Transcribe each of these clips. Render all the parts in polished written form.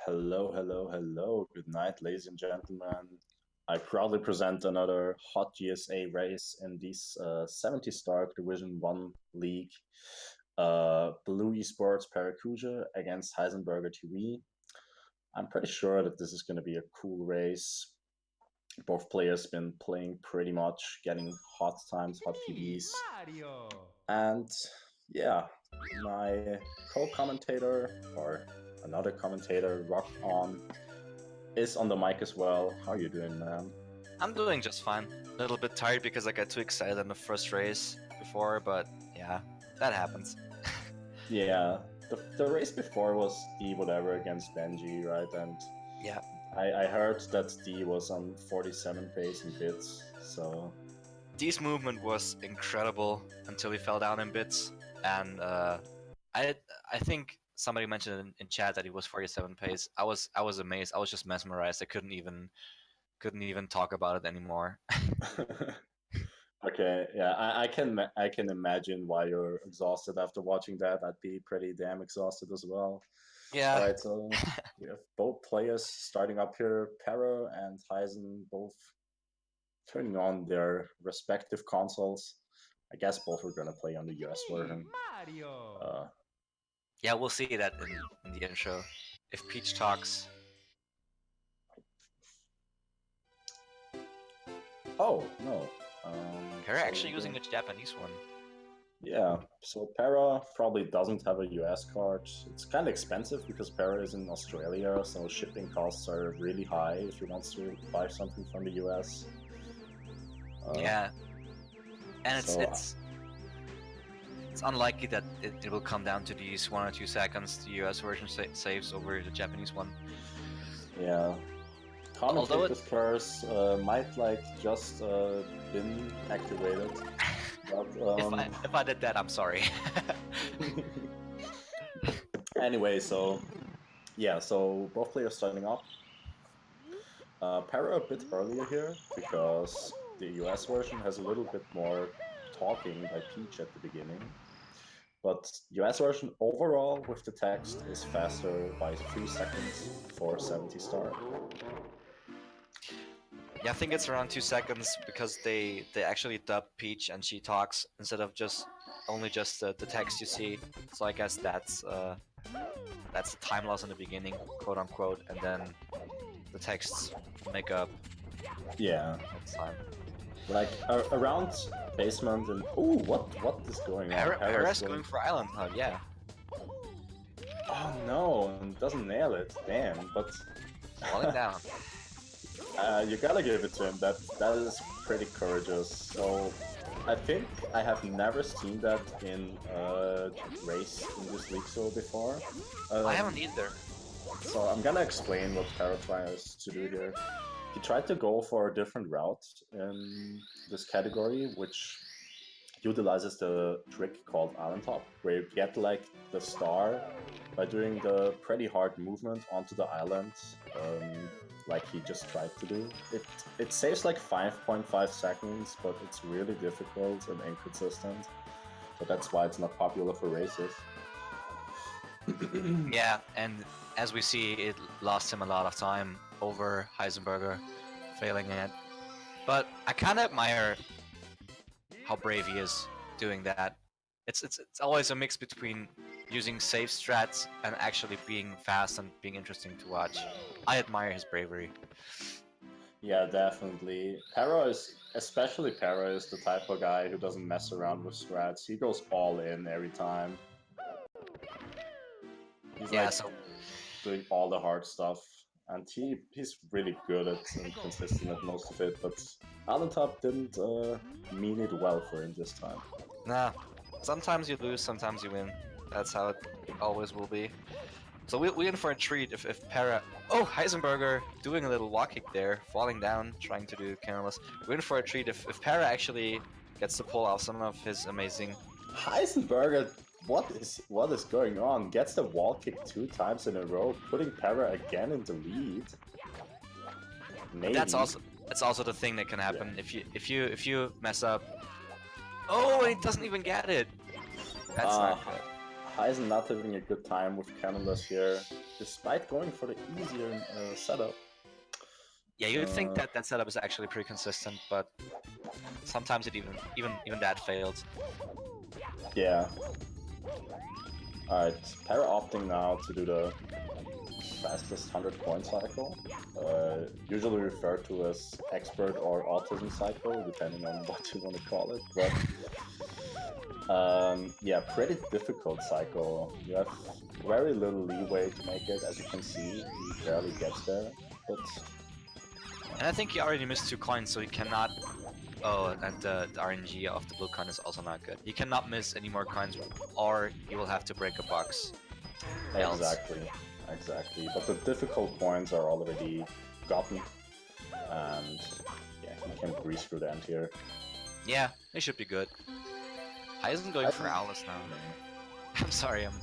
Hello, hello, hello. Good night, ladies and gentlemen. I proudly present another hot GSA race in this 70-star Division 1 league. Blue Esports Paracusia against HeisenburgerTV. I'm pretty sure that this is going to be a cool race. Both players been playing pretty much, getting hot times, hot PBs. And yeah, my co-commentator or another commentator, Rock On, is on the mic as well. How are you doing, man? I'm doing just fine. A little bit tired because I got too excited in the first race before, but yeah, that happens. Yeah, the race before was D whatever against Benji, right? And yeah, I heard that D was on 47 pace in bits, so... D's movement was incredible until he fell down in bits, and I think somebody mentioned in chat that he was 47 pace. I was amazed. I was just mesmerized. I couldn't even talk about it anymore. Okay, yeah, I can imagine why you're exhausted after watching that. I'd be pretty damn exhausted as well. Yeah. All right, so we have both players starting up here. Para and Heisen both turning on their respective consoles. I guess both are gonna play on the US version. Yeah, we'll see that in the intro. If Peach talks. Oh, no. Para actually using a Japanese one. Yeah, so Para probably doesn't have a US card. It's kind of expensive because Para is in Australia, so shipping costs are really high if he wants to buy something from the US. Yeah, and it's unlikely that it will come down to these 1 or 2 seconds. The US version saves over the Japanese one. Yeah. Commentators curse might just been activated. But, if I did that, I'm sorry. Anyway, so yeah, so both players starting up. Para a bit earlier here because the US version has a little bit more talking by Peach at the beginning. But US version overall with the text is faster by 3 seconds for 70 star. Yeah, I think it's around 2 seconds because they actually dub Peach and she talks instead of only the text you see. So I guess that's the time loss in the beginning, quote unquote, and then the texts make up. Yeah. Time. Like around basement and what is going on? Para's going for Island Hug, yeah. Oh no, doesn't nail it. Damn, but falling down. You gotta give it to him. That is pretty courageous. So I think I have never seen that in a race in this league so before. I haven't either. So I'm gonna explain what Para tries to do here. He tried to go for a different route in this category, which utilizes the trick called Island Hop, where you get like the star by doing the pretty hard movement onto the island, like he just tried to do. It saves like 5.5 seconds, but it's really difficult and inconsistent. So that's why it's not popular for races. Yeah, and as we see, it lost him a lot of time over Heisenberger failing it. But I kind of admire how brave he is doing that. It's always a mix between using safe strats and actually being fast and being interesting to watch. I admire his bravery. Yeah, definitely. Especially Para is the type of guy who doesn't mess around with strats. He goes all in every time. He's doing all the hard stuff, and he's really good at and consistent at most of it, but Island Top didn't mean it well for him this time. Nah, sometimes you lose, sometimes you win. That's how it always will be. So we're in for a treat if Para... Oh, Heisenberger doing a little walk kick there, falling down, trying to do canonless. We're in for a treat if Para actually gets to pull off some of his amazing... Heisenberger, what is going on? Gets the wall kick 2 times in a row, putting Para again in the lead. Maybe. That's also the thing that can happen if you mess up. Oh, he doesn't even get it. That's not good. Heisen not having a good time with cannonless here, despite going for the easier setup. Yeah, you'd think that that setup is actually pretty consistent, but sometimes it even that failed. Yeah. Alright, Para opting now to do the fastest 100-coin cycle, usually referred to as expert or autism cycle, depending on what you want to call it. But yeah, pretty difficult cycle. You have very little leeway to make it, as you can see. He barely gets there, but... And I think he already missed 2 coins, so he cannot... Oh, and the RNG of the blue coin is also not good. He cannot miss any more coins, or he will have to break a box. Exactly, exactly. But the difficult points are already gotten, and yeah, he can breeze through the end here. Yeah, it should be good. Heisen going for Alice now. I'm sorry, I'm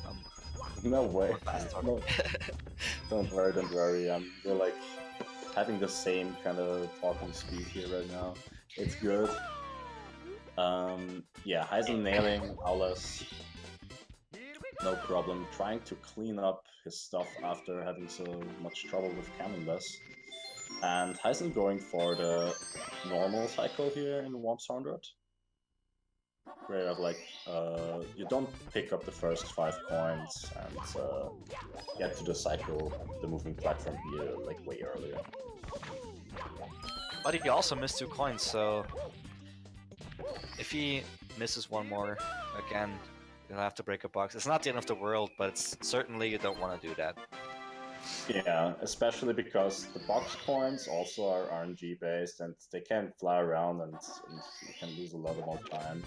No way. fast talking. No. Don't worry. We're like having the same kind of talking speed here right now. It's good. Yeah, Heisen nailing Alice. No problem. Trying to clean up his stuff after having so much trouble with cannonless. And Heisen going for the normal cycle here in Worms 100. Where you have like, you don't pick up the first 5 coins and get to the cycle, the moving platform here, like way earlier. But he also missed 2 coins, so if he misses one more again, he'll have to break a box. It's not the end of the world, but it's certainly you don't want to do that. Yeah, especially because the box coins also are RNG based and they can fly around and you can lose a lot more time.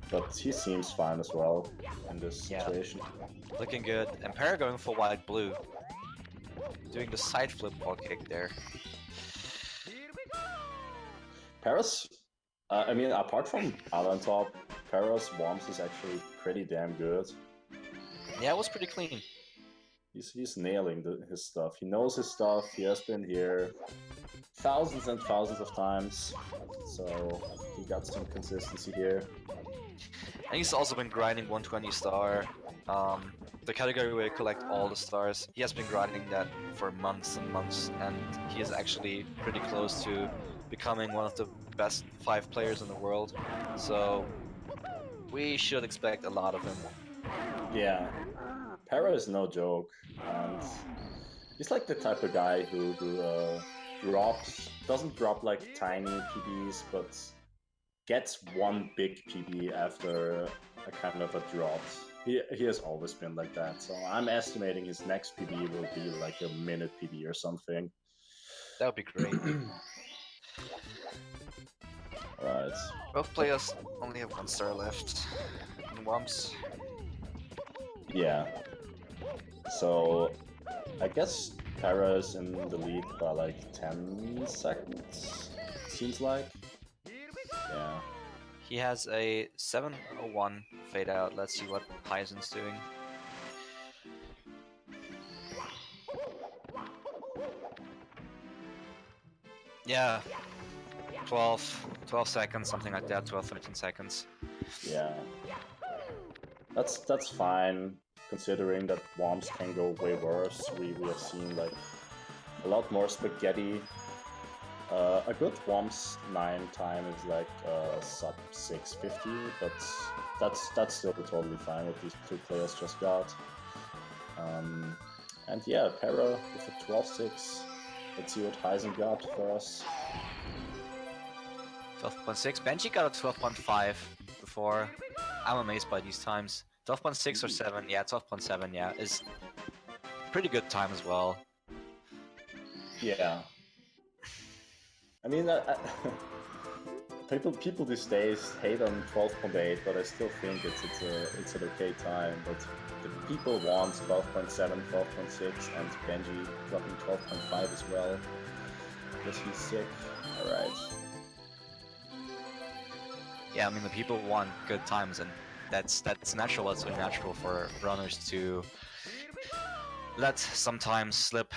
But he seems fine as well in this situation. Looking good. And Para going for white blue. Doing the side flip ball kick there. Paris, I mean, apart from Alan top, Paris Worms is actually pretty damn good. Yeah, it was pretty clean. He's nailing his stuff. He knows his stuff. He has been here thousands and thousands of times, so he got some consistency here. And he's also been grinding 120 star, the category where you collect all the stars. He has been grinding that for months and months, and he is actually pretty close to becoming one of the best 5 players in the world. So we should expect a lot of him. Yeah, Para is no joke, and he's like the type of guy who doesn't drop like tiny PBs, but gets one big PB after a kind of a drop. He has always been like that, so I'm estimating his next PB will be like a minute PB or something. That would be great. Alright. Both players only have 1 star left in Worms. Yeah. So I guess Para is in the lead by like 10 seconds, seems like. Yeah. He has a 701 fade out. Let's see what Heisen's doing. Yeah, 12 seconds, something like that, 12-13 seconds. Yeah. That's fine, considering that Worms can go way worse. We have seen like a lot more spaghetti. A good Worms 9 time is like sub 650, but that's still totally fine what these 2 players just got. And yeah, Para with a 12.6. Let's see what Heisen got for us. 12.6. Benji got a 12.5 before. I'm amazed by these times. 12.6 or 7, yeah, 12.7, yeah, is pretty good time as well. Yeah. I mean, people these days hate on 12.8, but I still think it's an okay time. But the people want 12.7, 12.6, and Benji dropping 12.5 as well because he's sick. All right. Yeah, I mean the people want good times, and that's natural. It's so natural for runners to let some time slip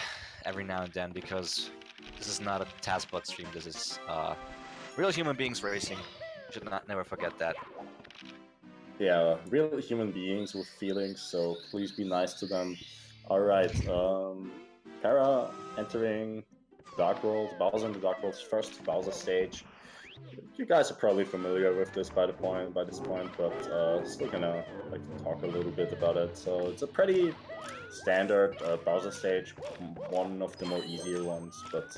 every now and then, because this is not a TASBot stream. This is real human beings racing. You should never forget that. Yeah, real human beings with feelings, so please be nice to them. Alright, Para entering Dark World, Bowser in the Dark World's first Bowser stage. You guys are probably familiar with this by this point, but still gonna like talk a little bit about it. So it's a pretty standard Bowser stage, one of the more easier ones, but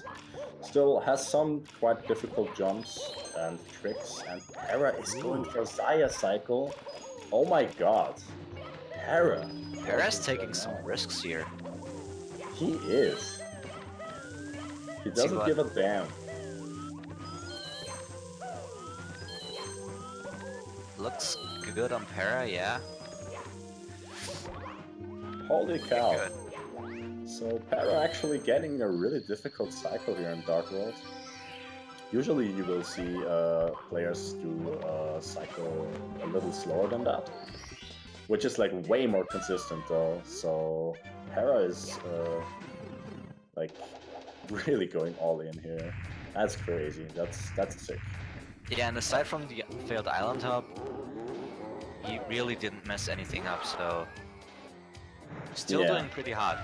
still has some quite difficult jumps and tricks. And Para is going for Zaya Cycle. Oh my god, Para! Para's taking some risks here. He is. He doesn't give a damn. Looks good on Para, yeah. Holy cow. So Para actually getting a really difficult cycle here in Dark World. Usually you will see players do cycle a little slower than that, which is like way more consistent though. So Para is like really going all in here. That's crazy. That's sick. Yeah, and aside from the failed island hop, he really didn't mess anything up, so still doing pretty hot.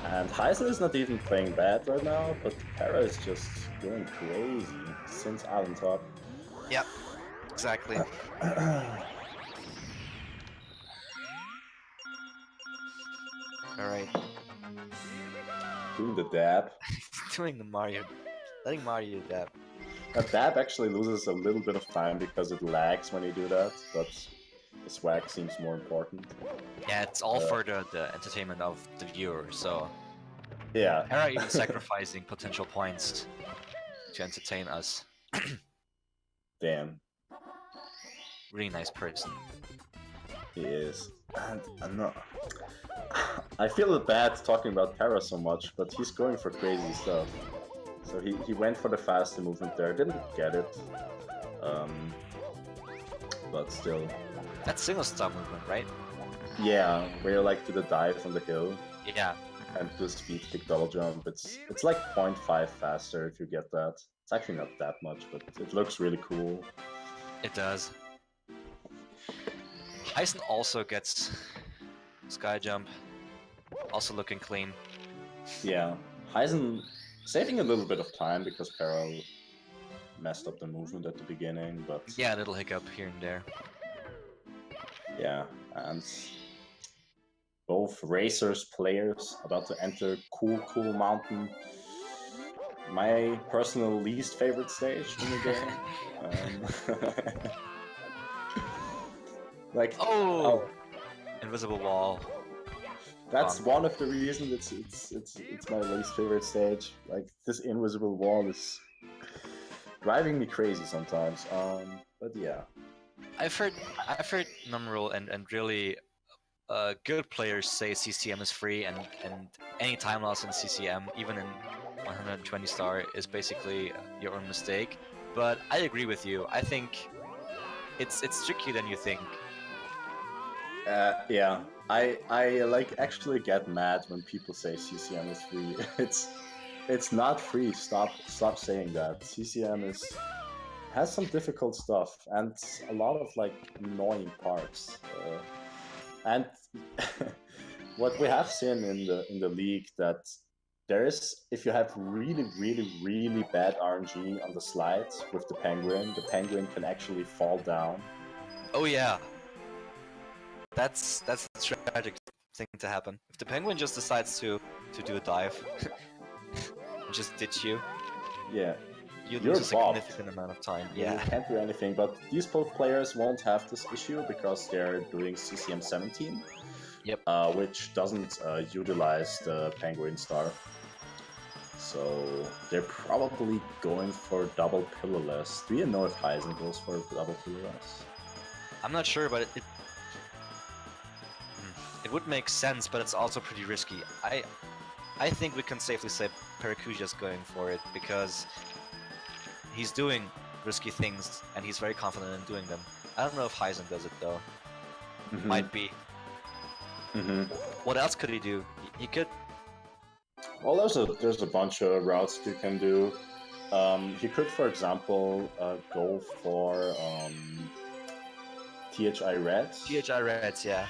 And Heisen is not even playing bad right now, but Para is just going crazy since island top. Yep, exactly. Alright. Doing the dab. Doing the Mario. Letting Mario dab. A dab actually loses a little bit of time because it lags when you do that, but the swag seems more important. Yeah, it's all for the entertainment of the viewer, so... Yeah. Para even sacrificing potential points to entertain us. Damn. Really nice person. He is. And I'm not... I feel bad talking about Para so much, but he's going for crazy stuff. So he went for the faster movement there, didn't get it. But still. That's single stop movement, right? Yeah, where you like do the dive on the hill. Yeah. And do speed kick double jump. It's like 0.5 faster if you get that. It's actually not that much, but it looks really cool. It does. Heisen also gets sky jump, also looking clean. Yeah, Heisen saving a little bit of time because Para messed up the movement at the beginning, but... Yeah, a little hiccup here and there. Yeah, and both racers players about to enter Cool Mountain. My personal least favorite stage in the game. Like Invisible wall. That's one of the reasons it's my least favorite stage. Like this invisible wall is driving me crazy sometimes. But yeah. I've heard Numrule and really good players say CCM is free and any time loss in CCM, even in 120 star, is basically your own mistake. But I agree with you. I think it's trickier than you think. Yeah, I like actually get mad when people say CCM is free. It's not free. Stop saying that. CCM has some difficult stuff and a lot of like annoying parts. And what we have seen in the league that there is, if you have really bad RNG on the slides with the penguin can actually fall down. Oh yeah. That's a tragic thing to happen. If the penguin just decides to do a dive and just ditch you, yeah, you lose a significant amount of time. Yeah, you can't do anything. But these both players won't have this issue because they're doing CCM 17. Yep. Which doesn't utilize the penguin star. So they're probably going for double pillarless. Do you know if Heisen goes for double pillarless? I'm not sure, but it would make sense, but it's also pretty risky. I think we can safely say Paracusia's going for it because he's doing risky things and he's very confident in doing them. I don't know if Heisen does it though. Might be. What else could he do? He could. Well, there's a bunch of routes you can do. He could, for example, go for THI Red. THI Reds, yeah.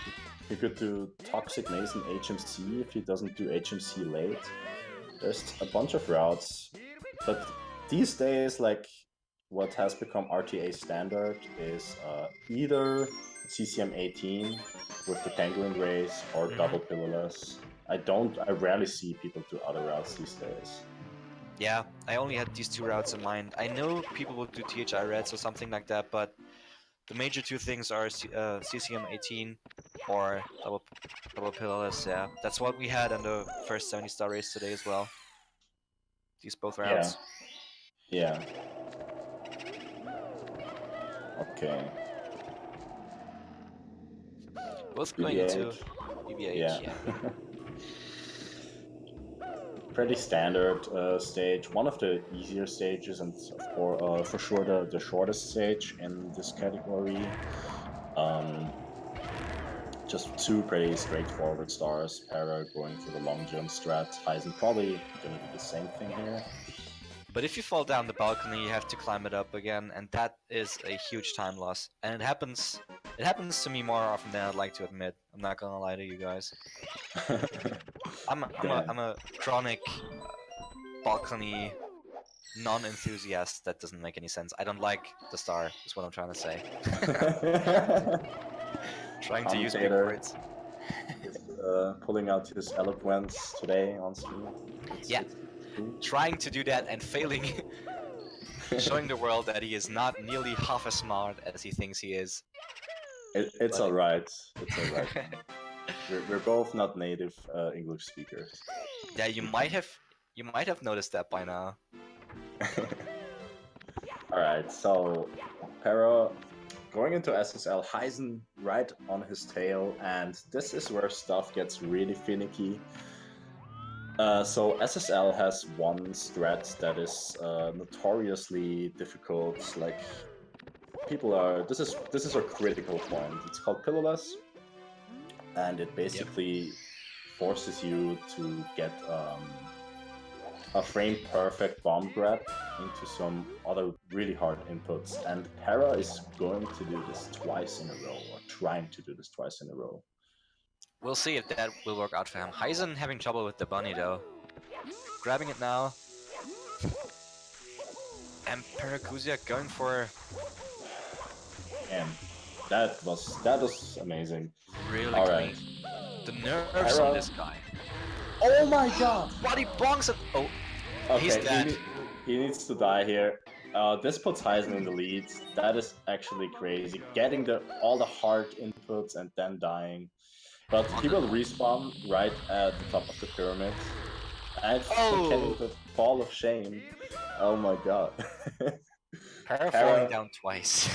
He could do Toxic Maze and HMC if he doesn't do HMC late. There's a bunch of routes, but these days, like, what has become RTA standard is either CCM 18 with the Penguin Race or double pillarless. I rarely see people do other routes these days. Yeah, I only had these two routes in mind. I know people would do THI Reds or something like that, but the major two things are CCM 18 or double pillarless. Yeah, that's what we had in the first 70-star race today as well. These both routes. Yeah. Okay. Both going into BBH. Yeah. Pretty standard stage. One of the easier stages, and for sure the shortest stage in this category. Just two pretty straightforward stars. Para going for the long jump strat. Heisen probably gonna do the same thing here. But if you fall down the balcony, you have to climb it up again, and that is a huge time loss. And it happens to me more often than I'd like to admit. I'm not gonna lie to you guys. I'm a chronic balcony non-enthusiast. That doesn't make any sense. I don't like the star, is what I'm trying to say. Trying to use big words. Pulling out his eloquence today on stream. Trying to do that and failing. Showing the world that he is not nearly half as smart as he thinks he is. It's alright. It's alright. we're both not native English speakers. Yeah, you might have noticed that by now. Alright, so Para going into SSL, Heisen right on his tail, and this is where stuff gets really finicky. So SSL has one strat that is notoriously difficult. Like, people are. This is a critical point. It's called pillarless, and it basically forces you to get a frame perfect bomb grab into some other really hard inputs. And Para is going to do this twice in a row, or trying to do this twice in a row. We'll see if that will work out for him. Heisen having trouble with the bunny though. Grabbing it now. And Paracusia going for... And that was amazing. Really Alright. clean. The nerves on this guy. Oh my god! Body bonks it! Oh, okay, he's dead. He needs to die here. This puts Heisen in the lead. That is actually crazy. Getting all the hard inputs and then dying. But he will respawn right at the top of the pyramid. And getting the fall of shame. Oh my god. Para falling down twice.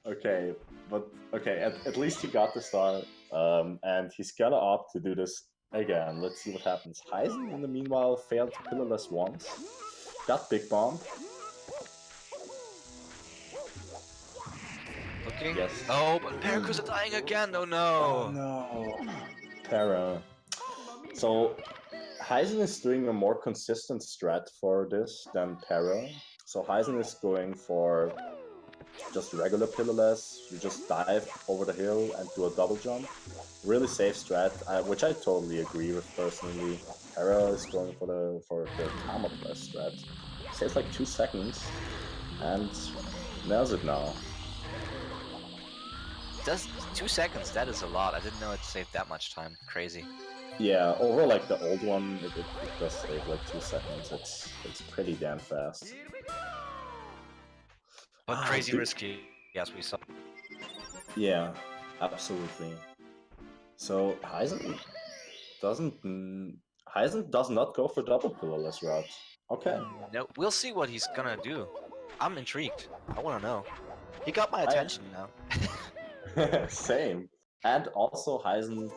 Okay, but at least he got the star. And he's gonna opt to do this again. Let's see what happens. Heisen, in the meanwhile, failed pillarless once. Got big bomb. Looking. Yes. Oh, but Paracusia dying again. Oh no. Oh no. Para. So Heisen is doing a more consistent strat for this than Para. So Heisen is going for just regular pillarless. You just dive over the hill and do a double jump. Really safe strat, which I totally agree with personally. Para is going for the Kama press strat. Saves like 2 seconds and nails it now. Does 2 seconds? That is a lot. I didn't know it saved that much time. Crazy. Yeah, over like the old one, it does save like 2 seconds. It's pretty damn fast. But crazy risky, yes, we saw. Yeah, absolutely. So Heisen does not go for double pillarless route. Okay. No, we'll see what he's gonna do. I'm intrigued. I wanna know. He got my attention now. Same. And also Heisen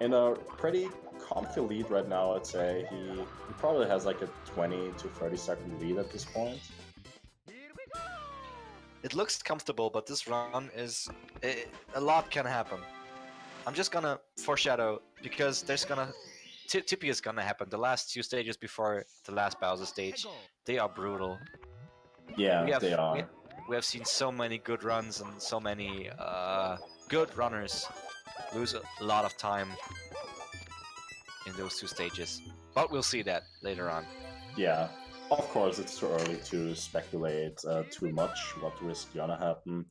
in a pretty comfy lead right now, I'd say. He probably has like a 20 to 30 second lead at this point. It looks comfortable, but this run is... a lot can happen. I'm just gonna foreshadow, because there's gonna... Tippy is gonna happen. The last 2 stages before the last Bowser stage, they are brutal. Yeah, they are. we have seen so many good runs and so many good runners lose a lot of time in those two stages. But we'll see that later on. Yeah, of course, it's too early to speculate too much what is gonna happen.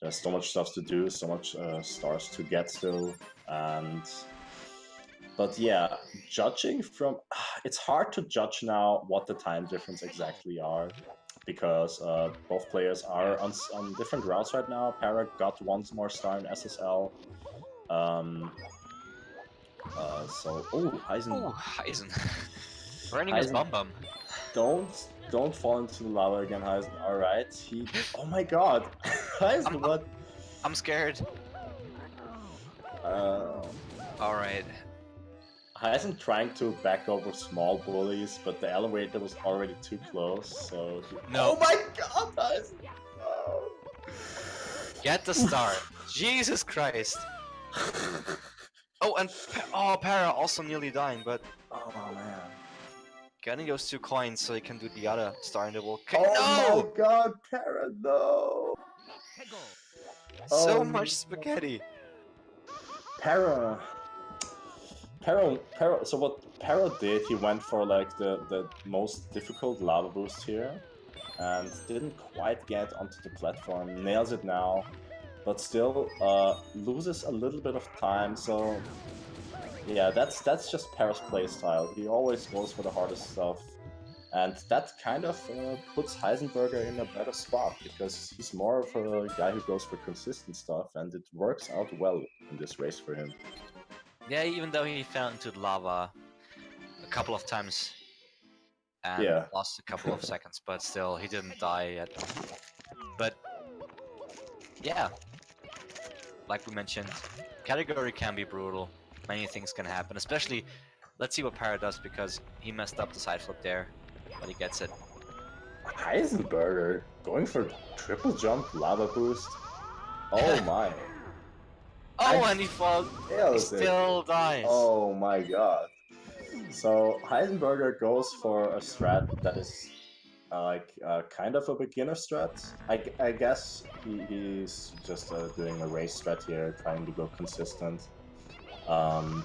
There's so much stuff to do, so much stars to get still, and but yeah, judging from it's hard to judge now what the time difference exactly are because both players are on different routes right now. Para got one more star in SSL. So Heisen. Burning his bum bum. Don't fall into the lava again, Heisen. All right, oh my God, Heisen, what? I'm scared. All right. Heisen trying to back over small bullies, but the elevator was already too close. So no. Oh my God, Heisen! No. Get the star. Jesus Christ. Oh, and Para also nearly dying, but oh man. getting those 2 coins so he can do the other star in the volcano. Oh my God, Para, no! So much spaghetti. Para. So what Para did, he went for like the most difficult lava boost here, and didn't quite get onto the platform. Nails it now, but still loses a little bit of time. So yeah, that's just Para's playstyle. He always goes for the hardest stuff, and that kind of puts Heisenberger in a better spot because he's more of a guy who goes for consistent stuff, and it works out well in this race for him. Yeah, even though he fell into the lava a couple of times and lost a couple of seconds, but still, he didn't die yet. But yeah, like we mentioned, category can be brutal. Many things can happen, especially, let's see what Para does because he messed up the side flip there, but he gets it. Heisenberger going for triple jump lava boost. Oh my. Oh, and he falls. He still dies. Oh my God. So Heisenberger goes for a strat that is kind of a beginner strat. I guess he's just doing a race strat here, trying to go consistent. Yeah,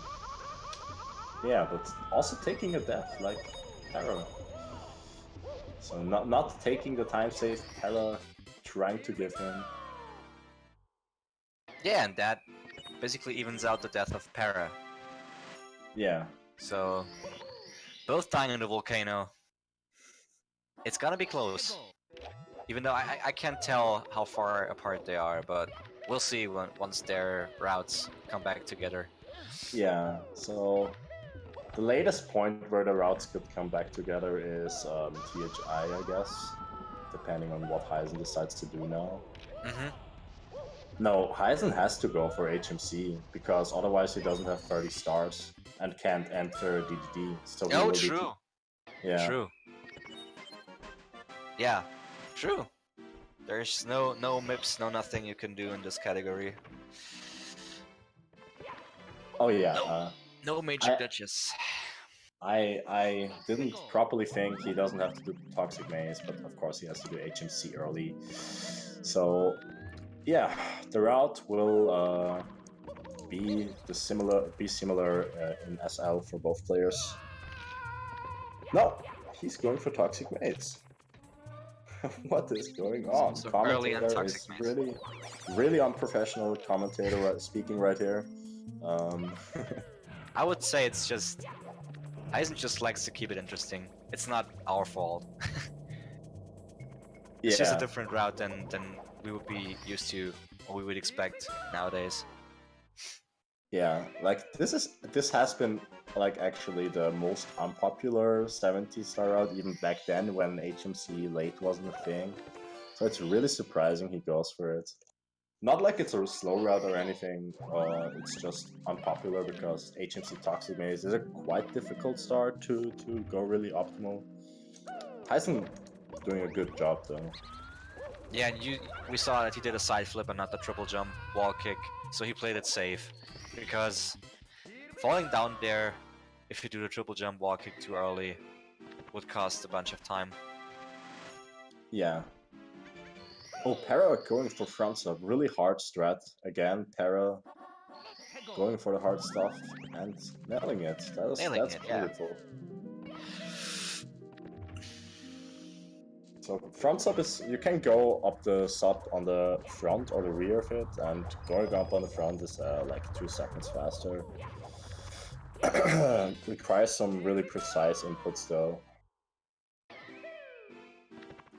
but also taking a death like Para. So not taking the time save Para trying to give him. Yeah, and that basically evens out the death of Para. Yeah. So both dying in the volcano. It's gonna be close. Even though I can't tell how far apart they are, but we'll see once their routes come back together. Yeah, so the latest point where the routes could come back together is THI, I guess, depending on what Heisen decides to do now. No, Heisen has to go for HMC, because otherwise he doesn't have 30 stars and can't enter DDD. So true. Yeah. True. Yeah, true. There's no MIPS, no nothing you can do in this category. Oh yeah. No magic glitches. I didn't properly think he doesn't have to do Toxic Maze, but of course he has to do HMC early. So yeah, the route will be similar in SL for both players. No, he's going for Toxic Maze. What is going on? So commentator is really unprofessional commentator speaking right here. I would say it's just Eisen just likes to keep it interesting. It's not our fault. It's just a different route than we would be used to or we would expect nowadays. Yeah, like this has been like actually the most unpopular 70-star route even back then when HMC late wasn't a thing. So it's really surprising he goes for it. Not like it's a slow route or anything, it's just unpopular because HMC Toxic Maze is a quite difficult star to go really optimal. Heisen doing a good job though. Yeah, and we saw that he did a side flip and not the triple jump wall kick, so he played it safe. Because falling down there, if you do the triple jump wall kick too early, would cost a bunch of time. Yeah. Oh, Para going for front sub, really hard strat. Again, Para going for the hard stuff and nailing it. That's yeah. beautiful. So front sub is, you can go up the sub on the front or the rear of it, and going up on the front is like 2 seconds faster. Requires some really precise inputs though.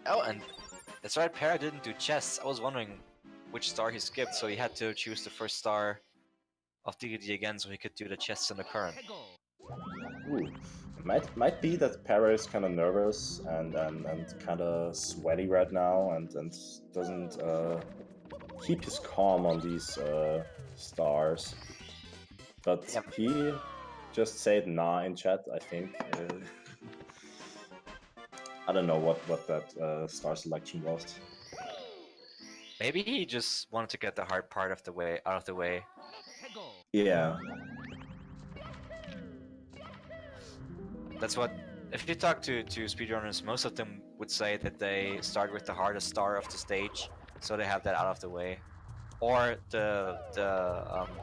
Oh, and that's right, Para didn't do chests. I was wondering which star he skipped, so he had to choose the first star of DDD again so he could do the chests in the current. Ooh. Might be that Para is kind of nervous and kind of sweaty right now and doesn't keep his calm on these stars. But Yep. he just said nah in chat, I think. I don't know what that star selection was. Maybe he just wanted to get the hard part out of the way. Yeah. That's what, if you talk to speedrunners, most of them would say that they start with the hardest star of the stage, so they have that out of the way. Or the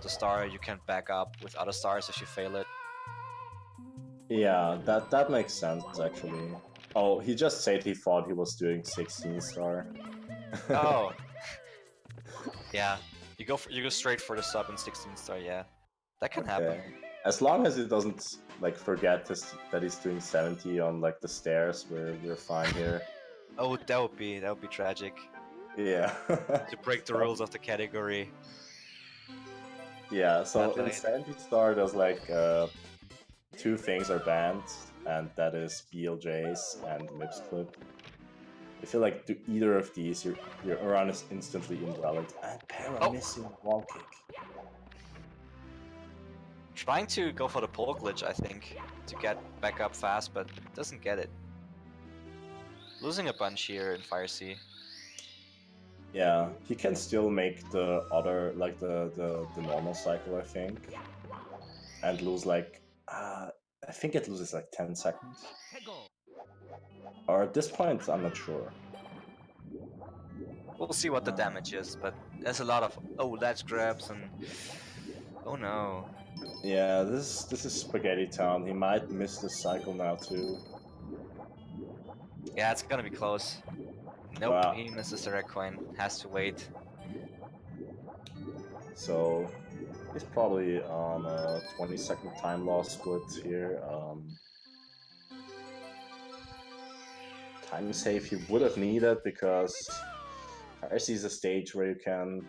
star you can back up with other stars if you fail it. Yeah, that makes sense actually. Oh, he just said he thought he was doing 16 star. Oh. Yeah, you go straight for the sub in 16 star. Yeah, that can happen. As long as he doesn't like forget that he's doing 70 on like the stairs, we're fine here. Oh, that would be tragic. Yeah. To break the rules of the category. Yeah, so in 70 star there's like 2 things are banned, and that is BLJs and lips clip. I feel like to either of these, your run is instantly invalid. And Para missing wall kick. Trying to go for the pole glitch, I think, to get back up fast, but doesn't get it. Losing a bunch here in Fire Sea. Yeah, he can still make the other, like the normal cycle, I think, and lose like, I think it loses like 10 seconds. Or at this point, I'm not sure. We'll see what the damage is, but there's a lot of ledge grabs and oh no. Yeah, this is Spaghetti Town. He might miss this cycle now too. Yeah, it's gonna be close. Nope, wow. He misses the red coin. Has to wait. So he's probably on a 20-second time loss split here. Time save he would have needed because Fire Sea is a stage where you can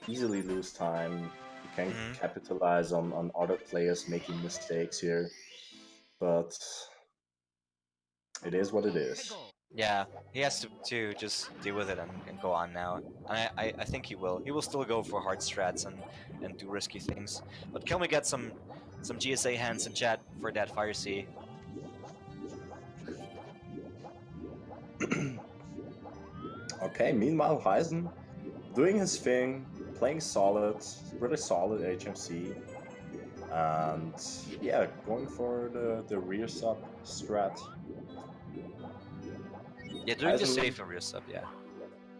easily lose time. You can capitalize on other players making mistakes here, but it is what it is. Yeah, he has to just deal with it and go on now. And I think he will. He will still go for hard strats and do risky things. But can we get some GSA hands in chat for that Fire Sea? Okay, meanwhile Heisen doing his thing, playing solid, really solid HMC. And yeah, going for the rear sub strat. Yeah, doing the safe and rear sub, yeah.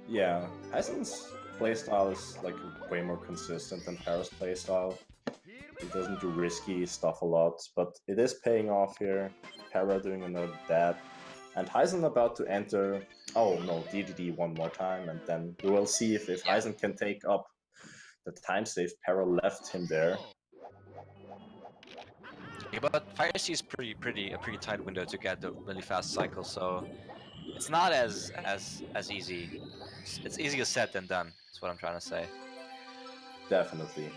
Yeah, Heisen's playstyle is like way more consistent than Para's playstyle. He doesn't do risky stuff a lot, but it is paying off here. Para doing another dab. And Heisen about to enter, oh no, DDD one more time, and then we will see if Heisen can take up the time save. Para left him there. Yeah, but Fire Sea is a pretty tight window to get the really fast cycle, so it's not as easy. It's easier said than done. That's what I'm trying to say. Definitely.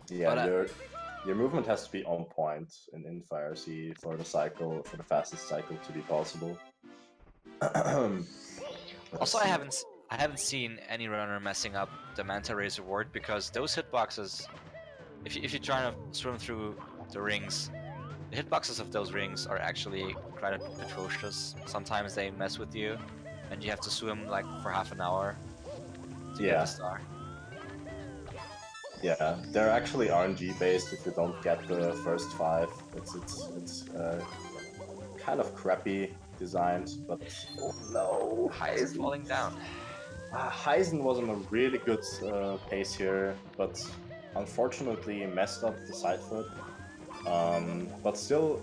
Yeah, but, your movement has to be on point in Fire Sea for the fastest cycle to be possible. Also, I haven't seen any runner messing up the Manta Rays reward, because those hitboxes, if you're trying to swim through the rings, the hitboxes of those rings are actually quite atrocious. Sometimes they mess with you, and you have to swim like for half an hour to get the star. Yeah, they're actually RNG based. If you don't get the first 5, it's kind of crappy. designed, but oh no, Heisen falling down. Heisen was on a really good pace here, but unfortunately messed up the side foot. But still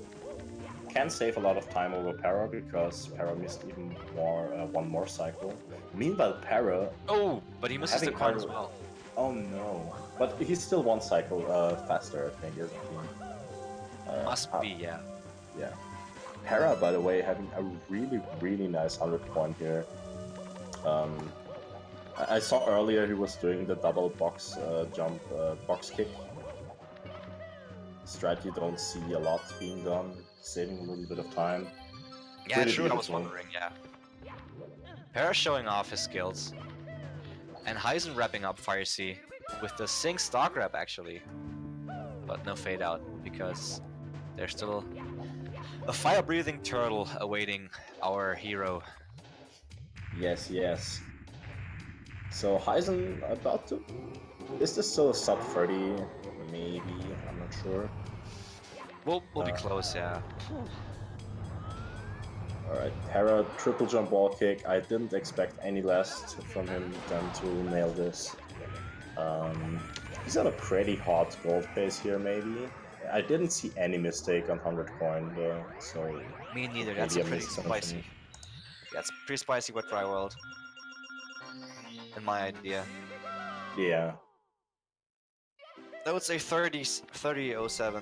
can save a lot of time over Para because Para missed even more one more cycle. Meanwhile, Para Oh, but he misses the having coin as well. Oh no! But he's still one cycle faster, I think, isn't he? Must be, yeah. Yeah. Para, by the way, having a really nice 100 coin here. I saw earlier he was doing the double box jump box kick. Strat you don't see a lot being done, saving a little bit of time. Yeah, Pretty true, I was beautiful. wondering, yeah. Para showing off his skills. And Heisen wrapping up Fire C with the Sync stock wrap actually. But no fade out because there's still a fire breathing turtle awaiting our hero. Yes, yes. So Heisen about to... Is this still a sub 30? Maybe, I'm not sure. We'll be close, yeah. Alright, Para triple jump wall kick. I didn't expect any less from him than to nail this. He's on a pretty hot gold pace here, maybe. I didn't see any mistake on 100 coin though, so... Me neither, that's pretty spicy. That's pretty spicy with Dry World. In my idea. Yeah. I would say 30-07. A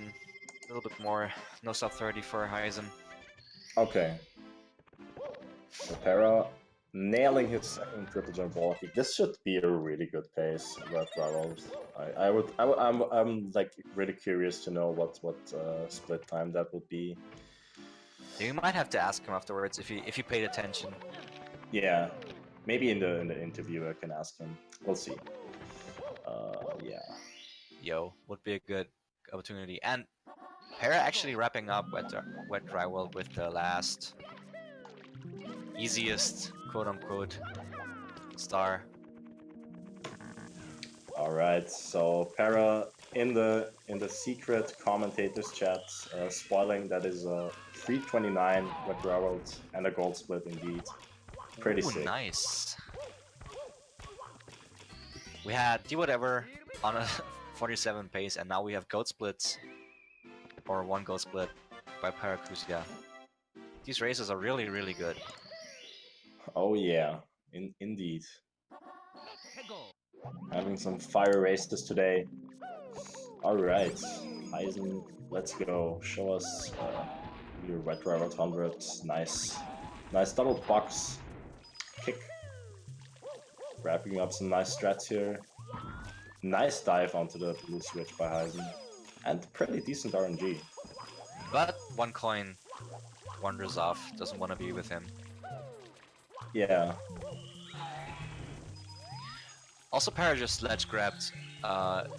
little bit more. No sub 30 for Heisen. Okay. So Para nailing his second triple jump wall kick. This should be a really good pace. I'm like really curious to know what split time that would be. You might have to ask him afterwards if he paid attention. Yeah, maybe in the interview I can ask him. We'll see. Yeah. Yo, would be a good opportunity. And Para actually wrapping up Wet Dry World with the last easiest quote-unquote star. Alright, so Para in the secret commentators chat spoiling that is a 329 Wet Dry World and a gold split indeed. Pretty sick. Nice. We had do whatever on a 47 pace, and now we have goat splits, or one goat split by Paracusia. These races are really good. Oh yeah, indeed. Having some fire races today. Alright, Heisen, let's go. Show us your Wet Dry World 100. Nice double box kick. Wrapping up some nice strats here. Nice dive onto the blue switch by Heisen. And pretty decent RNG. But one coin wanders off, doesn't want to be with him. Yeah. Also, Para just ledge grabbed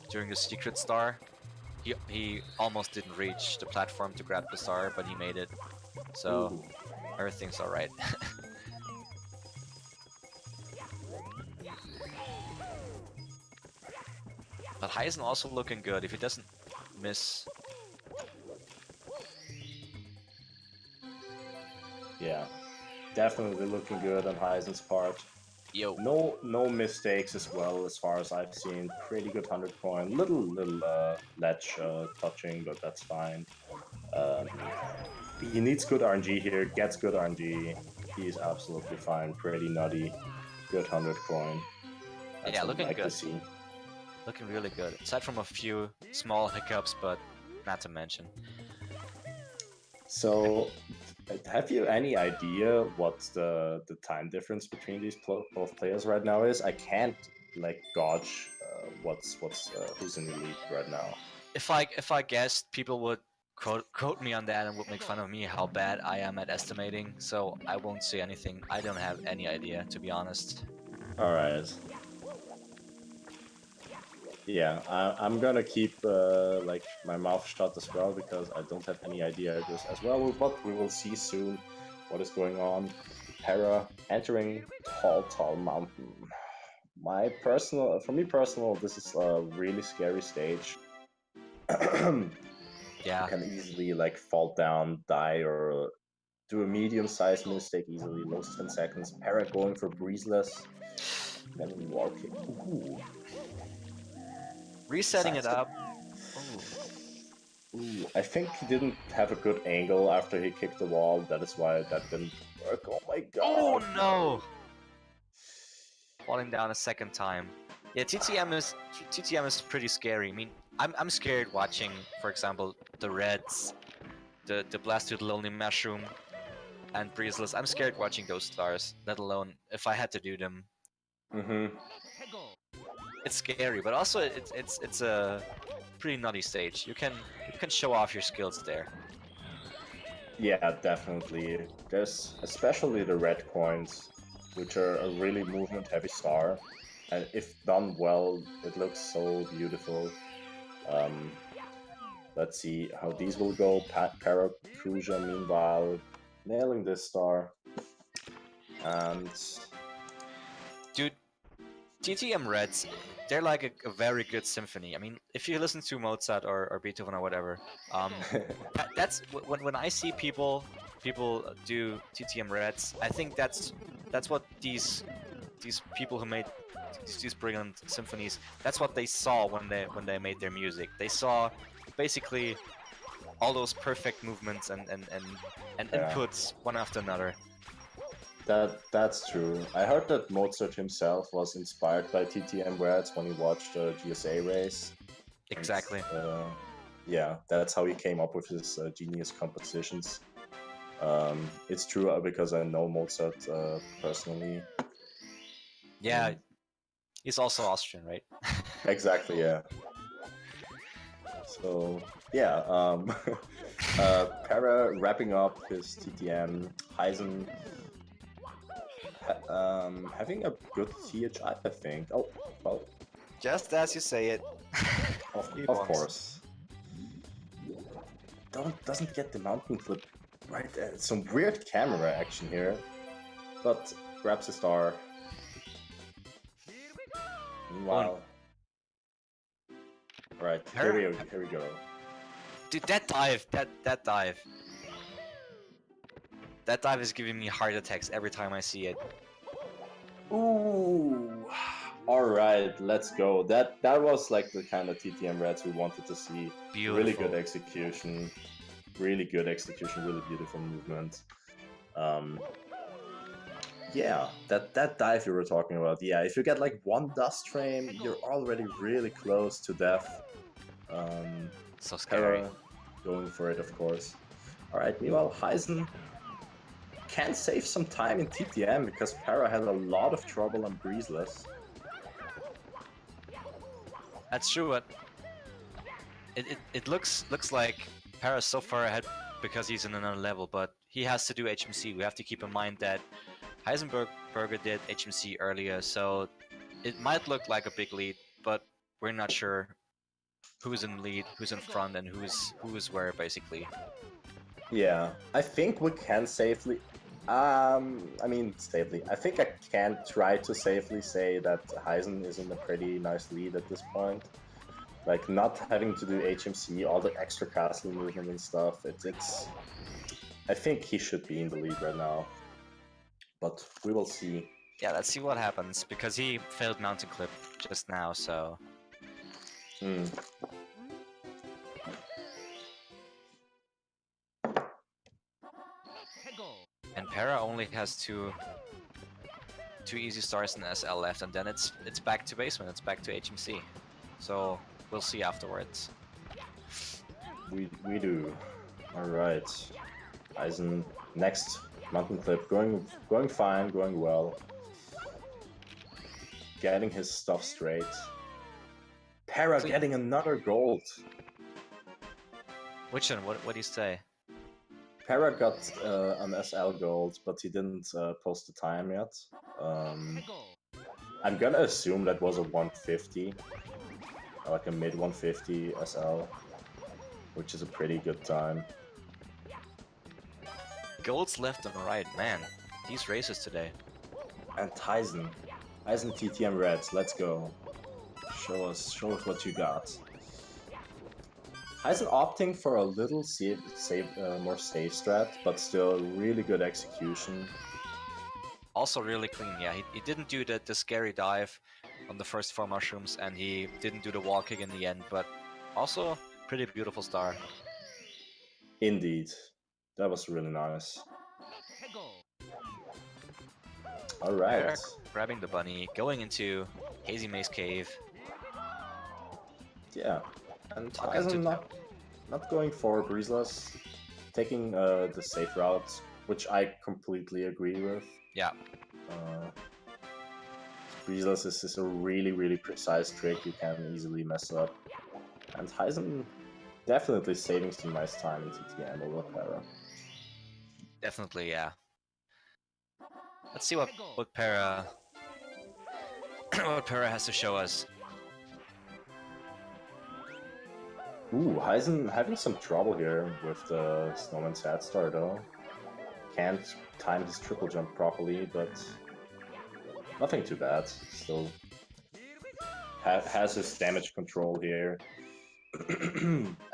during the secret star. He almost didn't reach the platform to grab the star, but he made it. So everything's alright. But Heisen also looking good if he doesn't miss. Yeah, definitely looking good on Heisen's part. Yo. No mistakes as well as far as I've seen. Pretty good 100 coin. Little ledge touching, but that's fine. He needs good RNG here. Gets good RNG. He's absolutely fine. Pretty nutty. Good 100 coin. That's yeah, looking like good. To see. Looking really good. Aside from a few small hiccups, but not to mention. So, have you any idea what the time difference between these both players right now is? I can't like gauge who's in the lead right now. If I guessed, people would quote me on that and would make fun of me how bad I am at estimating. So I won't say anything. I don't have any idea, to be honest. All right. Yeah, I'm gonna keep like my mouth shut as well because I don't have any idea just as well. But we will see soon what is going on. Para entering Tall Mountain. For me personal, this is a really scary stage. Yeah, You can easily like fall down, die, or do a medium-sized mistake easily. Lose 10 seconds. Para going for breezeless. Then walking. Ooh. Resetting it up. Ooh, I think he didn't have a good angle after he kicked the wall. That is why that didn't work. Oh my god. Oh no! Falling down a second time. Yeah, TTM is pretty scary. I mean, I'm scared watching, for example, the Reds, the Blast to the Lonely Mushroom, and Breezeless. I'm scared watching those stars, let alone if I had to do them. It's scary, but also it's a pretty nutty stage. You can show off your skills there. Yeah, definitely. There's especially the red coins, which are a really movement-heavy star, and if done well, it looks so beautiful. Let's see how these will go. Paracusia, meanwhile, nailing this star. And... Dude, TTM Reds, they're like a very good symphony. I mean, if you listen to Mozart or Beethoven or whatever, that's when I see people do TTM Reds, I think that's what these people who made these brilliant symphonies, that's what they saw when they made their music. They saw basically all those perfect movements and inputs one after another. That's true. I heard that Mozart himself was inspired by TTM Reds when he watched the GSA race. Exactly. And, yeah, that's how he came up with his genius compositions. It's true because I know Mozart personally. Yeah, he's also Austrian, right? Exactly, yeah. So, yeah, Para wrapping up his TTM, Heisen having a good THI, I think. Oh, well. Just as you say it. Of course. Doesn't get the mountain flip right there. Some weird camera action here, but grabs a star. Meanwhile, right here we go. Dude, that dive, that dive is giving me heart attacks every time I see it. Ooh. Alright, let's go. That was like the kind of TTM Reds we wanted to see. Beautiful. Really good execution. Really beautiful movement. Yeah, that dive you were talking about. Yeah, if you get like one dust frame, you're already really close to death. So scary. Para going for it, of course. Alright, meanwhile, Heisen can save some time in TTM because Para had a lot of trouble on Breezeless. That's true, but it looks like Para's so far ahead because he's in another level, but he has to do HMC. We have to keep in mind that Heisenburger did HMC earlier, so it might look like a big lead, but we're not sure who's in lead, who's in front, and who's where, basically. Yeah, I think we can safely... I think I can try to safely say that Heisen is in a pretty nice lead at this point. Like, not having to do HMC, all the extra castle movement and stuff, it's... I think he should be in the lead right now. But we will see. Yeah, let's see what happens, because he failed Mountain Clip just now, so... And Para only has two easy stars in SL left, and then it's back to basement, it's back to HMC. So we'll see afterwards. We do. Alright. Eisen, next mountain clip, going fine, going well. Getting his stuff straight. Para getting another gold. Which one? What do you say? Para got an SL gold, but he didn't post the time yet. I'm gonna assume that was a 150, like a mid 150 SL, which is a pretty good time. Golds left and right, man. These races today. And Heisen TTM Reds, let's go. Show us what you got. Heisen opting for a little more safe strat, but still really good execution. Also really clean, yeah. He didn't do the scary dive on the first 4 mushrooms, and he didn't do the wall kick in the end, but also pretty beautiful star. Indeed. That was really nice. Alright. Grabbing the bunny, going into Hazy Maze Cave. Yeah. And Talking to Heisen not going for Breezeless, taking the safe route, which I completely agree with. Yeah. Breezeless is a really precise trick you can easily mess up. And Heisen definitely saving some nice time in TTM over Para. Definitely, yeah. Let's see what Para what Para has to show us. Ooh, Heisen having some trouble here with the Snowman's head star though. Can't time his triple jump properly, but nothing too bad. Still has his damage control here.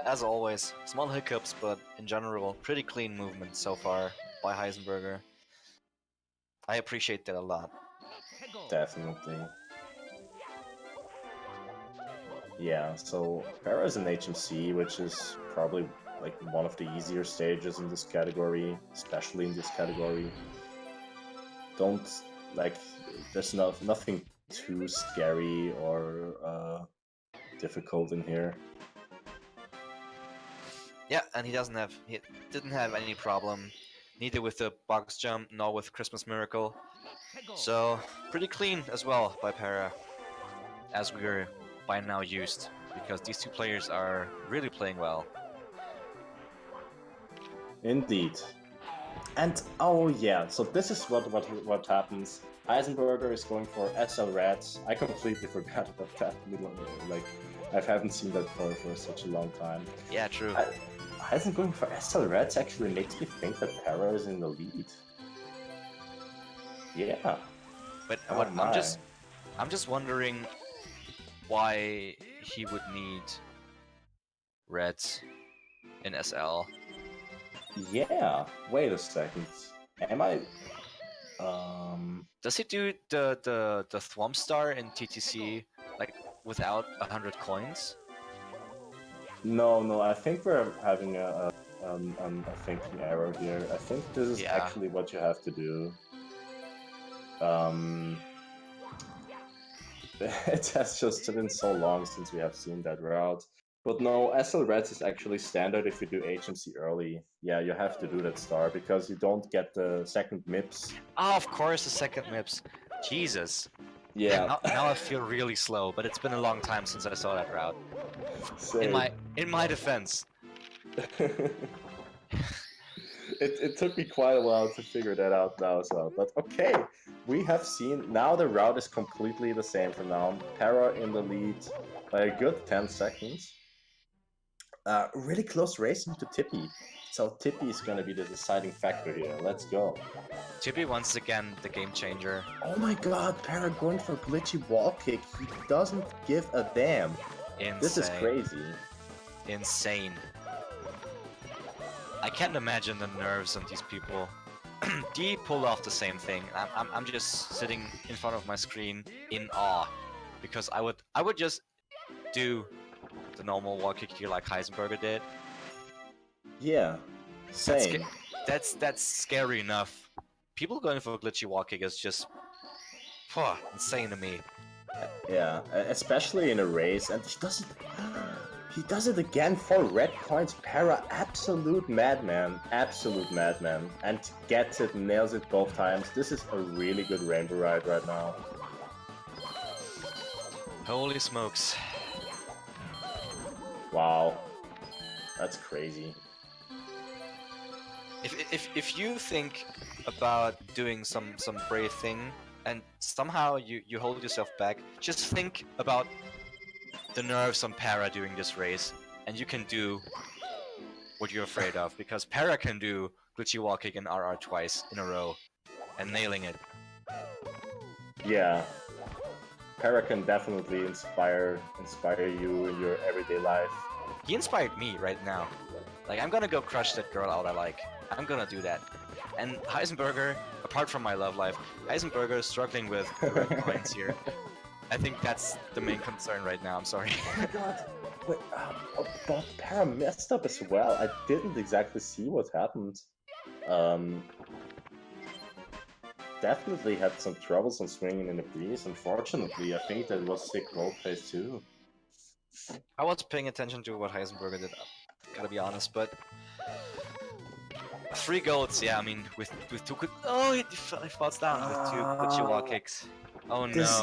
As always, small hiccups, but in general, pretty clean movement so far by Heisenberger. I appreciate that a lot. Definitely. Yeah, so Para is an HMC, which is probably like one of the easier stages in this category, especially in this category. Don't like, there's nothing too scary or difficult in here. Yeah, and he didn't have any problem, neither with the box jump nor with Christmas Miracle. So pretty clean as well by Para, as we're by now used, because these two players are really playing well. Indeed. And oh yeah, so this is what happens. Heisenberger is going for SL Rats. I completely forgot about that. Like, I haven't seen that for such a long time. Yeah, true. Heisen going for SL Rats actually makes me think that Para is in the lead. Yeah. But Oh what, my. I'm just wondering why he would need Reds in SL. Yeah. Wait a second. Am I? Does he do the Thwomp Star in TTC like without 100 coins? No. I think we're having a thinking error here. I think this is Yeah. actually what you have to do. It has just been so long since we have seen that route. But no, SL Reds is actually standard if you do HMC early. Yeah, you have to do that star because you don't get the second MIPS. Oh, of course, the second MIPS. Jesus. Yeah. Now I feel really slow, but it's been a long time since I saw that route. Same. In my defense. It took me quite a while to figure that out now as well. But okay, we have seen, now the route is completely the same from now on. Para in the lead by a good 10 seconds. Really close racing to Tippy. So Tippy is going to be the deciding factor here. Let's go. Tippy once again the game changer. Oh my god, Para going for glitchy wall kick. He doesn't give a damn. Insane. This is crazy. Insane. I can't imagine the nerves on these people. D pulled off the same thing. I'm just sitting in front of my screen in awe, because I would just do the normal wall kick here like Heisenberger did. Yeah, same. That's scary enough. People going for a glitchy wall kick is just insane to me. Yeah, especially in a race, and he does it again for red coins. Para, absolute madman, and gets it, nails it both times. This is a really good rainbow ride right now. Holy smokes. Wow, that's crazy. If you think about doing some brave thing and somehow you hold yourself back, just think about the nerves on Para during this race, and you can do what you're afraid of, because Para can do glitchy wall kick and RR twice in a row and nailing it. Yeah, Para can definitely inspire you in your everyday life. He inspired me right now. Like, I'm gonna go crush that girl out I like. I'm gonna do that. And Heisenberger, apart from my love life, Heisenberger is struggling with the red coins here. I think that's the main concern right now, I'm sorry. Oh my god. Wait, but Para messed up as well. I didn't exactly see what happened. Definitely had some troubles on swinging in the breeze. Unfortunately, I think that was sick roleplay too. I was paying attention to what Heisenberger did, gotta be honest, but 3 golds, yeah, I mean, with 2 good... Oh, he falls down with 2 Kuchiwa kicks. Oh no. This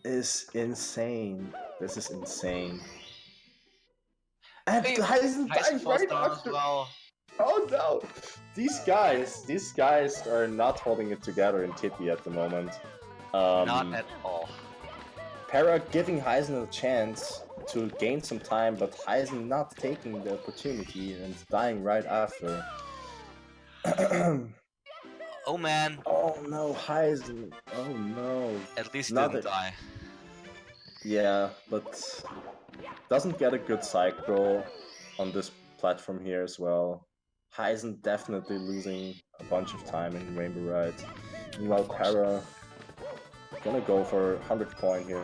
is insane. This is insane. And Hey, Heisen Heisen died falls right down as after. well. Oh no! These guys are not holding it together in Tippy at the moment. Not at all. Para giving Heisen a chance to gain some time, but Heisen not taking the opportunity and dying right after. Oh man. Oh no, Heisen. Oh no. At least he Not didn't die. Yeah, but doesn't get a good cycle on this platform here as well. Heisen definitely losing a bunch of time in Rainbow Ride. Meanwhile, Para gonna go for 100 coin here.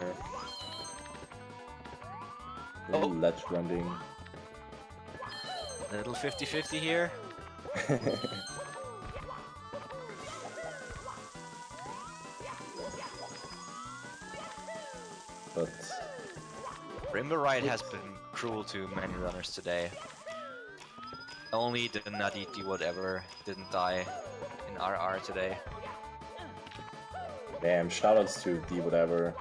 Oh. Ledge running. A little 50-50 here. But Rainbow Ride has been cruel to many runners today. Only the nutty D-whatever didn't die in RR today. damn, shoutouts to D whatever,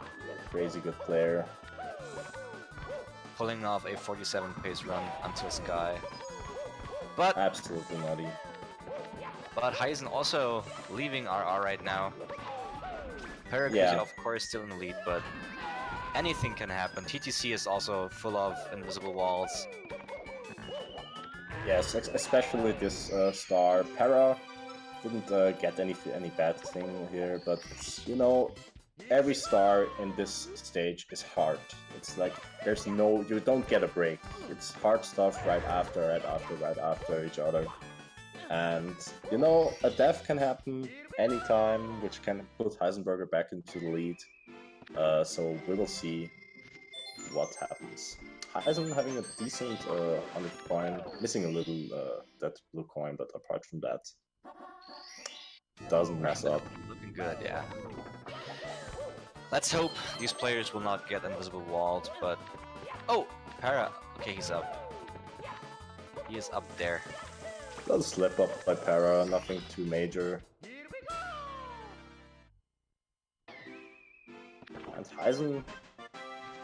crazy good player. Pulling off a 47 pace run until Sky. But Absolutely nutty. Heisen also leaving RR right now. Paracusia Yeah. of course still in the lead, but anything can happen. TTC is also full of invisible walls. Yes, especially this star. Para didn't get any bad thing here, but you know, every star in this stage is hard. It's like there's no, you don't get a break. It's hard stuff right after each other. And you know, a death can happen anytime, which can put Heisenberger back into the lead. So we will see what happens. Heisen having a decent 100 coin, missing a little that blue coin, but apart from that, doesn't mess up. Looking good, yeah. Let's hope these players will not get invisible walled, but... Oh! Para! Okay, he's up. He is up there. Little slip up by Para, nothing too major. And Heisen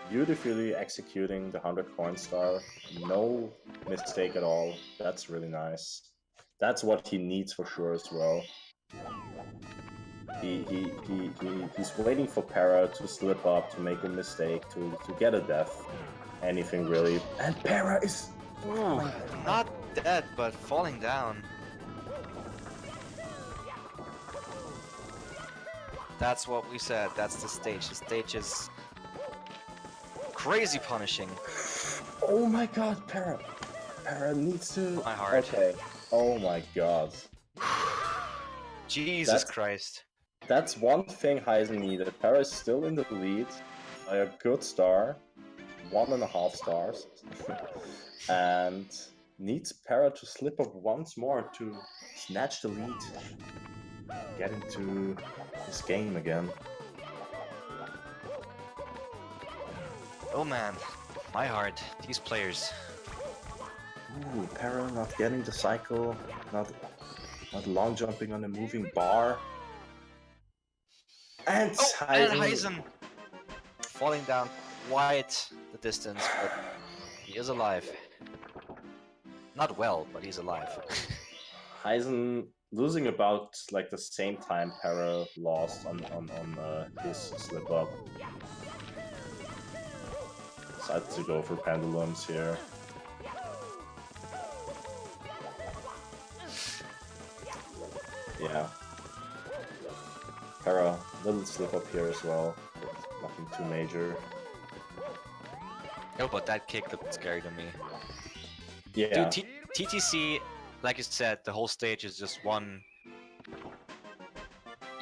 beautifully executing the 100 coin star. No mistake at all. That's really nice. That's what he needs for sure as well. He's waiting for Para to slip up, to make a mistake, to get a death. Anything really. And Para is... Ooh, not dead, but falling down. That's what we said, that's the stage. The stage is crazy punishing. Oh my god, Para! Para needs to... My heart. Okay. Oh my god. Jesus Christ. That's one thing Heisen needed. Para is still in the lead by a good star. 1.5 stars. And needs Para to slip up once more to snatch the lead. Get into this game again. Oh man, my heart. These players. Ooh, Para not getting the cycle, not long jumping on a moving bar. And Heisen falling down quite the distance, but he is alive. Not well, but he's alive. Heisen losing about like the same time Para lost on his slip up. Decided to go for pendulums here. Yeah. Para, little slip up here as well, but nothing too major. Oh, but that kick looked scary to me. Yeah. Dude, TTC, like you said, the whole stage is just one.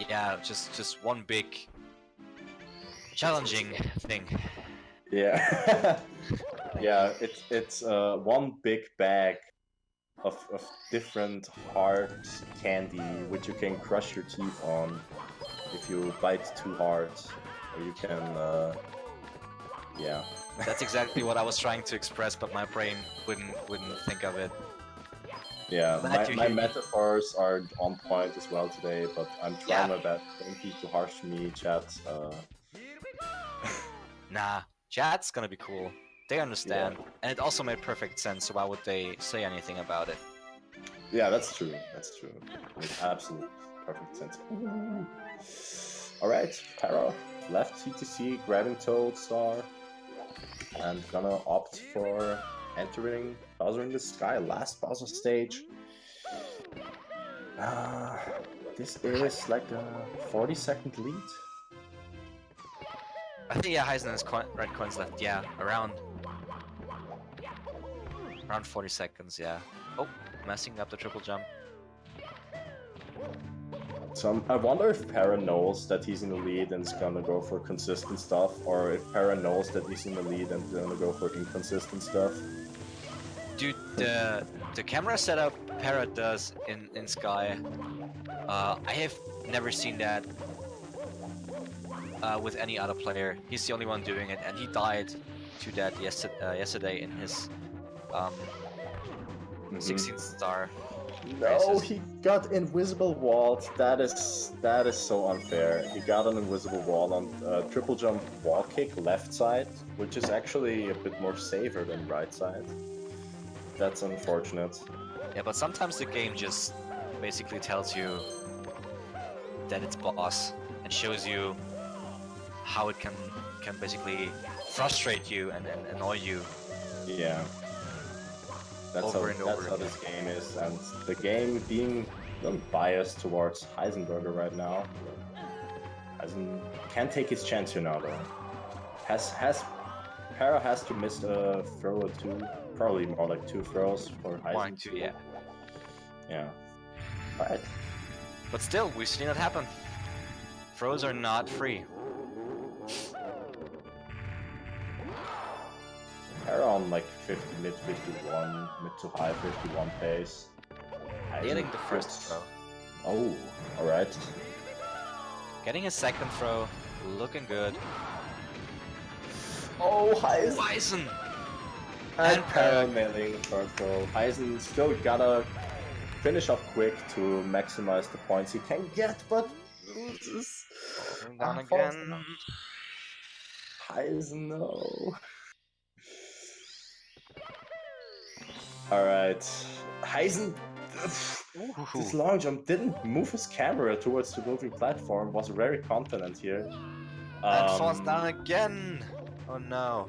Yeah, just one big challenging thing. Yeah. Yeah, it's one big bag of different hard candy which you can crush your teeth on if you bite too hard, or you can yeah. That's exactly what I was trying to express, but my brain wouldn't think of it. Yeah, my metaphors are on point as well today, but I'm trying my best. Don't be too harsh to me, chat. Nah, chat's gonna be cool. They understand, and it also made perfect sense, so why would they say anything about it? Yeah, that's true. That's true. Makes absolute perfect sense. Alright, Para, left TTC, grabbing Toad Star, and gonna opt for entering Bowser in the Sky, last Bowser stage. This is like a 40-second lead. I think yeah, Heisen has red coins left. Yeah, around 40 seconds. Yeah. Oh, messing up the triple jump. So I wonder if Para knows that he's in the lead and is gonna go for consistent stuff, or if Para knows that he's in the lead and is gonna go for inconsistent stuff. Dude, the camera setup Para does in Sky, I have never seen that with any other player. He's the only one doing it, and he died to that yesterday in his 16th star. No, races. He got invisible walled. That is so unfair. He got an invisible wall on triple jump wall kick left side, which is actually a bit more safer than right side. That's unfortunate. Yeah, but sometimes the game just basically tells you that it's boss and shows you how it can basically frustrate you and annoy you. Yeah. That's how this game is, and the game being biased towards Heisenburger right now. Heisen can't take his chance here now though. Para has to miss a throw or two, probably more like 2 throws for Heisen. 1, 2, yeah. Yeah. Alright. But still, we've seen it happen. Throws are not free. Para on like 50, mid 51, mid to high 51 pace. Getting the first throw. Oh, alright. Getting a second throw, looking good. Oh, Heisen! Heisen! And Para nailing the third throw. Heisen still gotta finish up quick to maximize the points he can get, but loses. Down again. Heisen, no. Alright. Heisen, this long jump didn't move his camera towards the moving platform, was very confident here. And falls down again! Oh no.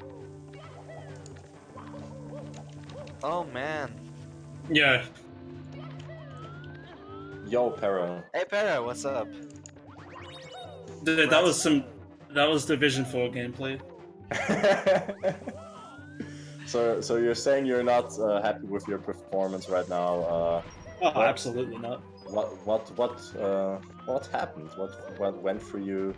Oh man. Yeah. Yo, Para. Hey Para, what's up? Dude, that was Division 4 gameplay. So you're saying you're not happy with your performance right now? Oh, absolutely not. What happened? What went for you?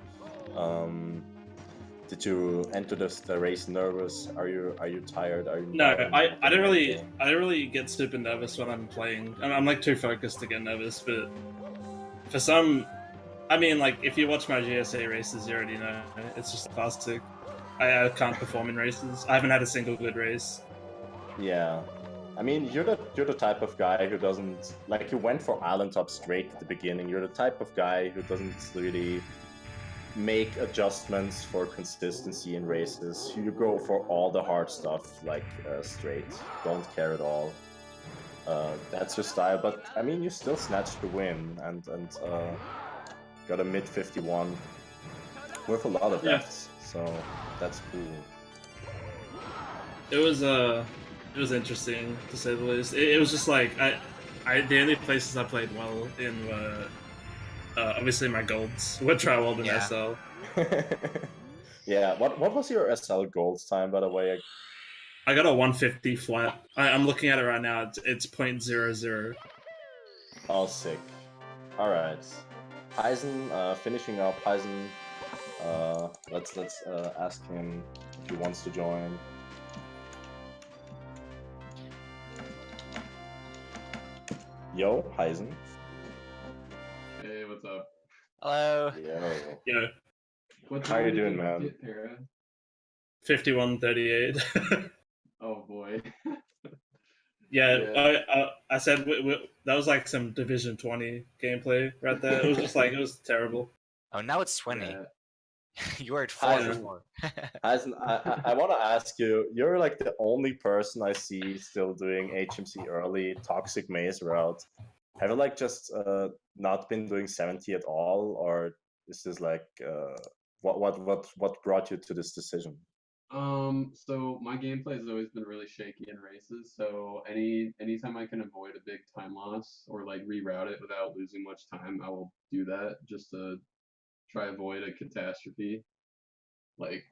Did you enter the race nervous? Are you tired? Are you? No, I don't really get super nervous when I'm playing. I'm like too focused to get nervous, but for some, I mean, like if you watch my GSA races, you already know it's just classic. I can't perform in races. I haven't had a single good race. Yeah, I mean, you're the type of guy who doesn't like. You went for Island Top straight at the beginning. You're the type of guy who doesn't really make adjustments for consistency in races. You go for all the hard stuff like straight. Don't care at all. That's your style. But I mean, you still snatched the win and got a mid 51 with a lot of deaths. So that's cool. It was interesting to say the least. It was just like the only places I played well in were obviously my golds, which I rolled in SL. Yeah. What was your SL golds time, by the way? I got a 150 flat. I'm looking at it right now. It's 0.00. Oh, sick. All right, Heisen, finishing up. Heisen, let's ask him if he wants to join. Yo, Heisen. Hey, what's up? Hello. Yo. Yeah, What's How you doing, man? 5138. Oh boy. Yeah, I said that was like some Division 20 gameplay right there. It was just like it was terrible. Oh, now it's 20. Yeah. You were at 4 Heisen. before. Heisen, I want to ask you, you're like the only person I see still doing HMC early Toxic Maze route. Have you like just not been doing 70 at all, or is this like what brought you to this decision? So my gameplay has always been really shaky in races, so anytime I can avoid a big time loss or like reroute it without losing much time, I will do that just to try avoid a catastrophe. Like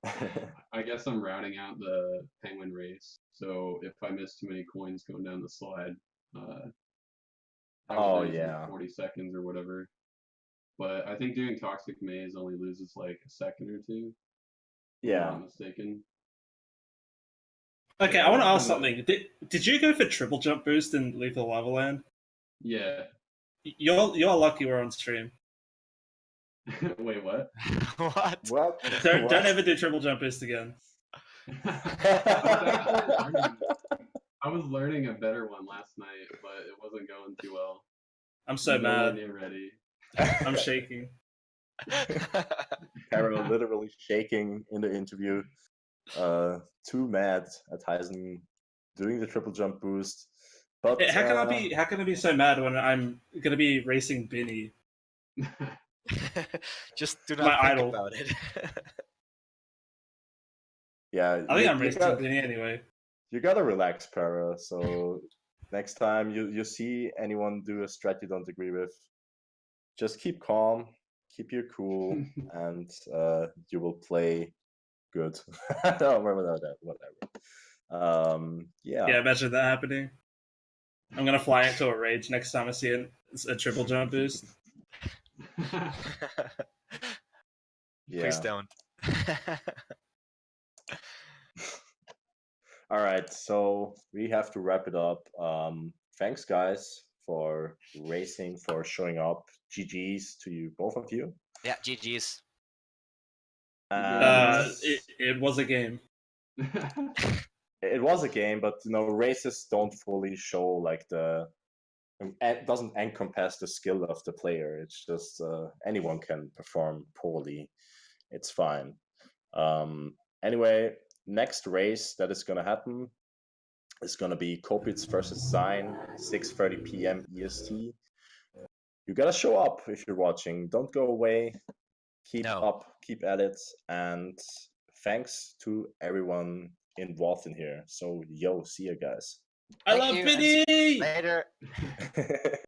I guess I'm routing out the penguin race, so if I miss too many coins going down the slide, I would lose in 40 seconds or whatever. But I think doing Toxic Maze only loses like a second or two. If I'm not mistaken. Okay, I want to ask something. Did you go for triple jump boost in Lethal Lava Land? Yeah. You're lucky we're on stream. Wait, what? What? Don't ever do triple jump boost again. I was learning a better one last night, but it wasn't going too well. I'm so mad. Near ready. I'm shaking. Carol literally shaking in the interview. Too mad at Heisen doing the triple jump boost. But how can I be so mad when I'm gonna be racing Binny? Just do not My think idol. about it. Yeah, I think I'm racing Binny anyway. You gotta relax, Para. So next time you see anyone do a strat you don't agree with, just keep calm, keep your cool, and you will play good. No, whatever. Yeah, imagine that happening. I'm gonna fly into a rage next time I see a triple jump boost. Please don't. All right, so we have to wrap it up. Thanks, guys, for racing, for showing up. GGs to you, both of you. Yeah, GGs. It was a game. It was a game, but races don't fully show like it doesn't encompass the skill of the player. It's just anyone can perform poorly. It's fine. Anyway, next race that is gonna happen is gonna be Kopitz versus Zine, 6:30 p.m. EST. You gotta show up if you're watching. Don't go away. Keep up, keep at it, and thanks to everyone involved in here. So, see you guys. I love Vinny! Later.